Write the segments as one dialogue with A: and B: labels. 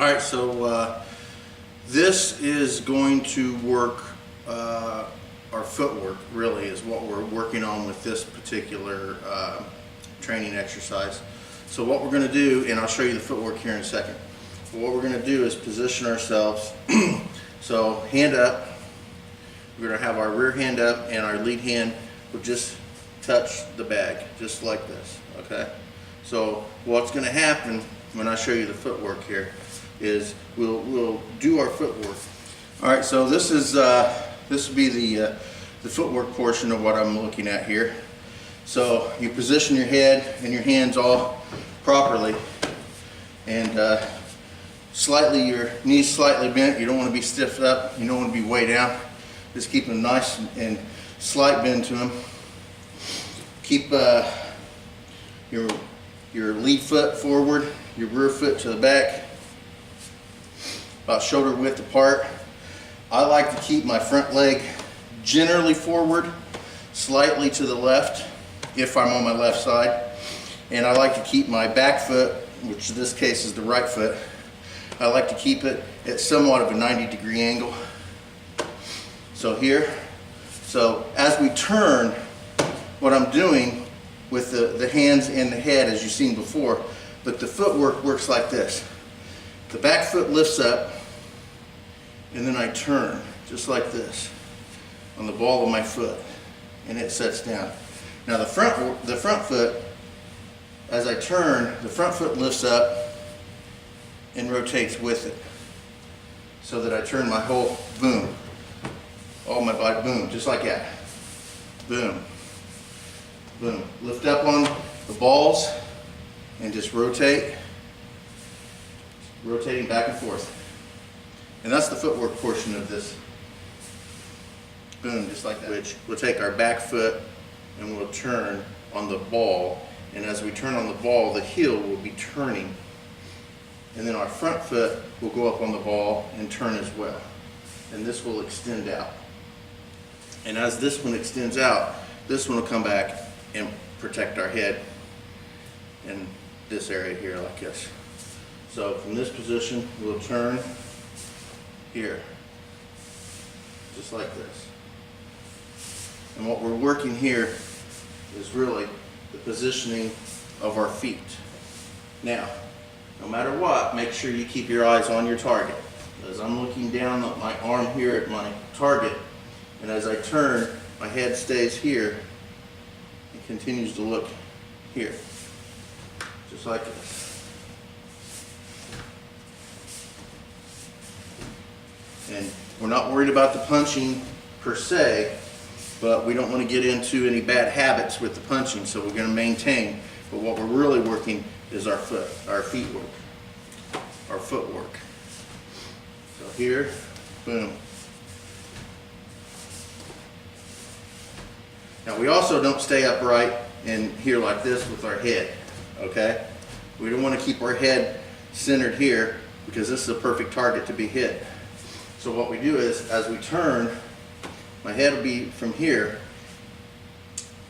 A: All right, so this is going to work, our footwork really is what we're working on with this particular training exercise. So what we're going to do, and I'll show you the footwork here in a second, but what we're going to do is position ourselves. So hand up, we're going to have our rear hand up and our lead hand will just touch the bag, just like this, okay? So what's going to happen when I show you the footwork here is we'll do our footwork. All right, so this will be the footwork portion of what I'm looking at here. So you position your head and your hands all properly, and your knees slightly bent. You don't want to be stiffed up. You don't want to be way down. Just keep them nice and slight bend to them. Keep your lead foot forward, your rear foot to the back, about shoulder width apart. I like to keep my front leg generally forward, slightly to the left if I'm on my left side. And I like to keep my back foot, which in this case is the right foot, I like to keep it at somewhat of a 90-degree angle. So here, so as we turn, what I'm doing with the hands and the head, as you've seen before, but the footwork works like this. The back foot lifts up, and then I turn, just like this, on the ball of my foot, and it sets down. Now the front foot, as I turn, the front foot lifts up and rotates with it, so that I turn my whole, boom, all my body, boom, just like that, boom, boom. Lift up on the balls and just rotate, rotating back and forth. And that's the footwork portion of this. Boom, just like that. Which we'll take our back foot and we'll turn on the ball. And as we turn on the ball, the heel will be turning. And then our front foot will go up on the ball and turn as well. And this will extend out. And as this one extends out, this one will come back and protect our head in this area here like this. So from this position, we'll turn here, just like this. And what we're working here is really the positioning of our feet. Now, no matter what, make sure you keep your eyes on your target. As I'm looking down at my arm here at my target, and as I turn, my head stays here and continues to look here, just like this. And we're not worried about the punching per se, but we don't want to get into any bad habits with the punching, so we're going to maintain. But what we're really working is our feet work, our footwork. So here, boom. Now we also don't stay upright and here like this with our head, okay? We don't want to keep our head centered here because this is a perfect target to be hit. So what we do is, as we turn, my head will be from here.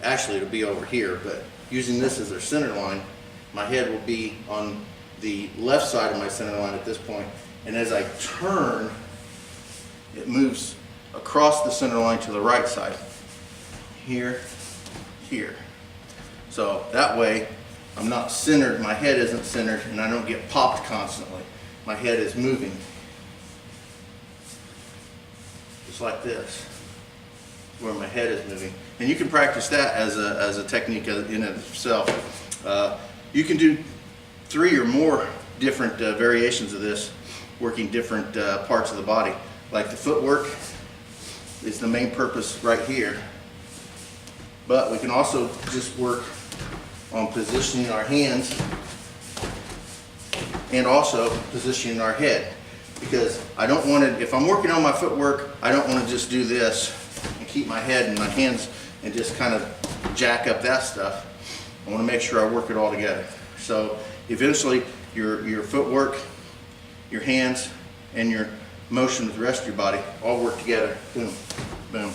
A: Actually, it'll be over here, but using this as our center line, my head will be on the left side of my center line at this point. And as I turn, it moves across the center line to the right side. Here, here. So that way, I'm not centered, my head isn't centered, and I don't get popped constantly. My head is moving. Just like this, where my head is moving. And you can practice that as a technique in itself. You can do 3 or more different variations of this, working different parts of the body. Like the footwork is the main purpose right here. But we can also just work on positioning our hands and also positioning our head. Because I don't want to, if I'm working on my footwork, I don't want to just do this and keep my head and my hands and just kind of jack up that stuff. I want to make sure I work it all together. So eventually your footwork, your hands, and your motion with the rest of your body all work together. Boom, boom,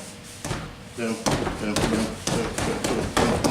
A: boom, boom, boom, boom, boom, boom, boom.